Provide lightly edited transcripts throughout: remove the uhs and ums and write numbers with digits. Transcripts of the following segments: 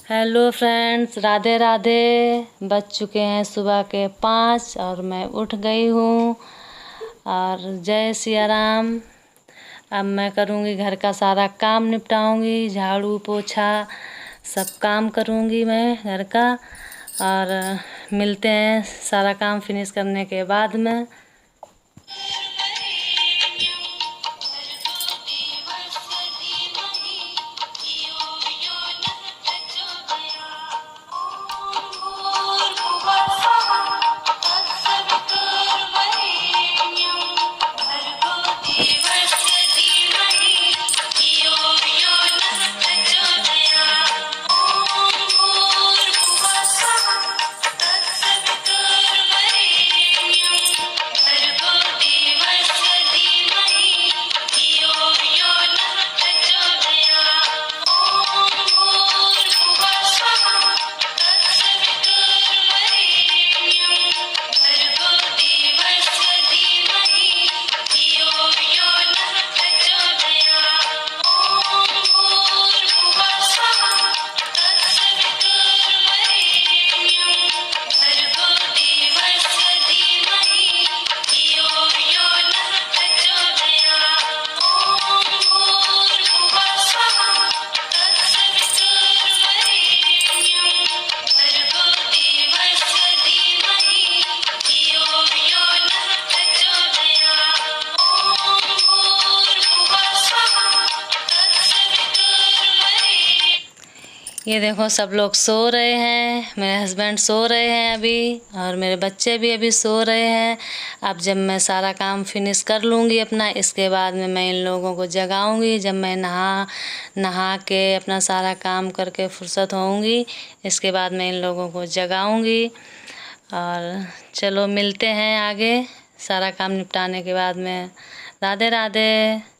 Hello friends, Radhe Radhe. बज चुके हैं सुबह के 5 और मैं उठ गई हूँ। और जय सिया राम। अब मैं करूँगी घर का सारा काम, निपटाऊँगी, झाड़ू पोछा सब काम करूँगी मैं घर का। और मिलते हैं सारा काम फिनिश करने के बाद में। ये देखो सब लोग सो रहे हैं, मेरे हस्बैंड सो रहे हैं अभी, और मेरे बच्चे भी अभी सो रहे हैं। अब जब मैं सारा काम फिनिश कर लूँगी अपना, इसके बाद में मैं इन लोगों को जगाऊँगी। जब मैं नहा के अपना सारा काम करके फुर्सत होऊंगी, इसके बाद मैं इन लोगों को जगाऊँगी। और चलो मिलते हैं आगे सारा काम निपटाने के बाद में। राधे राधे।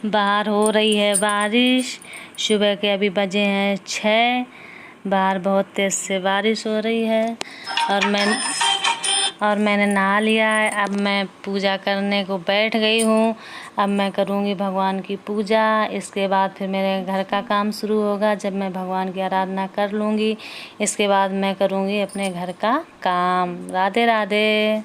बाहर हो रही है बारिश। सुबह के अभी बजे हैं 6। बाहर बहुत तेज़ से बारिश हो रही है। और मैंने नहा लिया है। अब मैं पूजा करने को बैठ गई हूँ। अब मैं करूँगी भगवान की पूजा। इसके बाद फिर मेरे घर का काम शुरू होगा। जब मैं भगवान की आराधना कर लूँगी, इसके बाद मैं करूँगी अपने घर का काम। राधे राधे।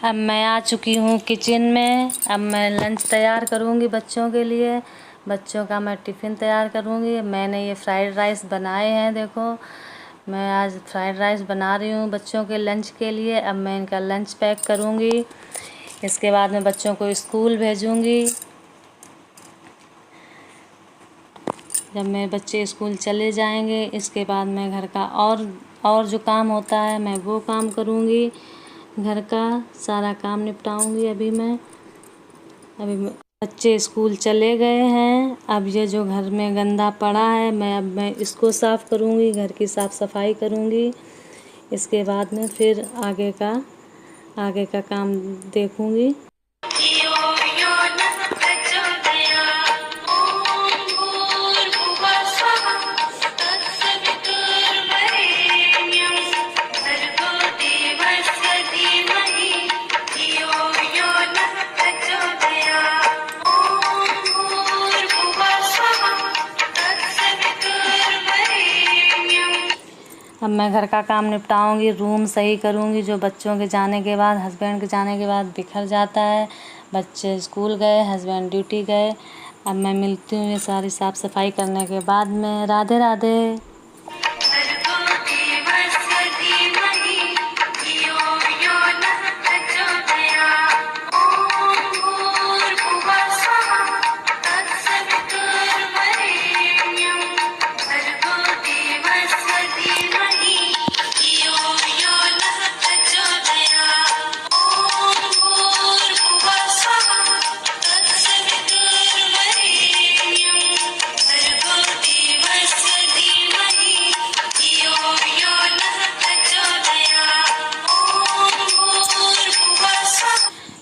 अब मैं आ चुकी हूँ किचन में। अब मैं लंच तैयार करूँगी बच्चों के लिए। बच्चों का मैं टिफ़िन तैयार करूँगी। मैंने ये फ्राइड राइस बनाए हैं, देखो मैं आज फ्राइड राइस बना रही हूँ बच्चों के लंच के लिए। अब मैं इनका लंच पैक करूँगी। इसके बाद मैं बच्चों को स्कूल भेजूँगी। जब मेरे बच्चे स्कूल चले जाएंगे, इसके बाद मैं घर का और जो काम होता है मैं वो काम करूँगी। घर का सारा काम निपटाऊँगी। अभी बच्चे स्कूल चले गए हैं। अब ये जो घर में गंदा पड़ा है मैं इसको साफ़ करूँगी, घर की साफ़ सफाई करूँगी। इसके बाद में फिर आगे का काम देखूँगी। अब मैं घर का काम निपटाऊंगी, रूम सही करूंगी। जो बच्चों के जाने के बाद, हस्बैंड के जाने के बाद बिखर जाता है। बच्चे स्कूल गए, हस्बैंड ड्यूटी गए। अब मैं मिलती हूँ ये सारी साफ़ सफाई करने के बाद में। राधे राधे।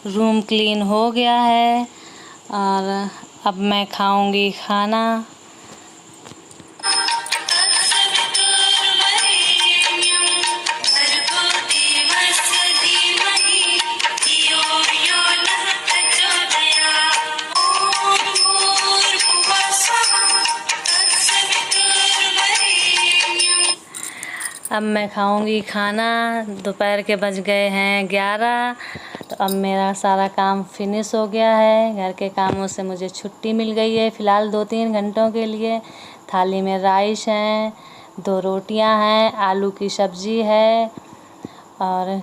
रूम क्लीन हो गया है और अब मैं खाऊंगी खाना। अब मैं खाऊंगी खाना। दोपहर के बज गए हैं 11। तो अब मेरा सारा काम फिनिश हो गया है। घर के कामों से मुझे छुट्टी मिल गई है फ़िलहाल 2-3 घंटों के लिए। थाली में राइस हैं, 2 रोटियां हैं, आलू की सब्ज़ी है और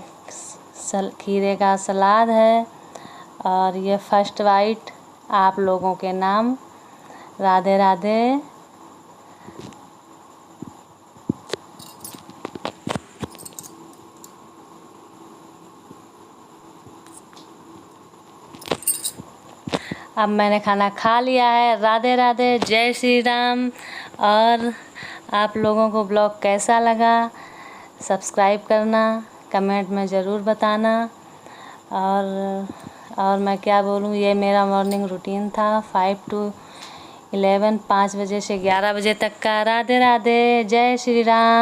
खीरे का सलाद है और ये फर्स्ट बाइट आप लोगों के नाम। राधे राधे। अब मैंने खाना खा लिया है। राधे राधे, जय श्री राम। और आप लोगों को ब्लॉग कैसा लगा सब्सक्राइब करना, कमेंट में ज़रूर बताना। और मैं क्या बोलूँ, ये मेरा मॉर्निंग रूटीन था 5 to 11, 5 बजे से 11 बजे तक का। राधे राधे, जय श्री राम।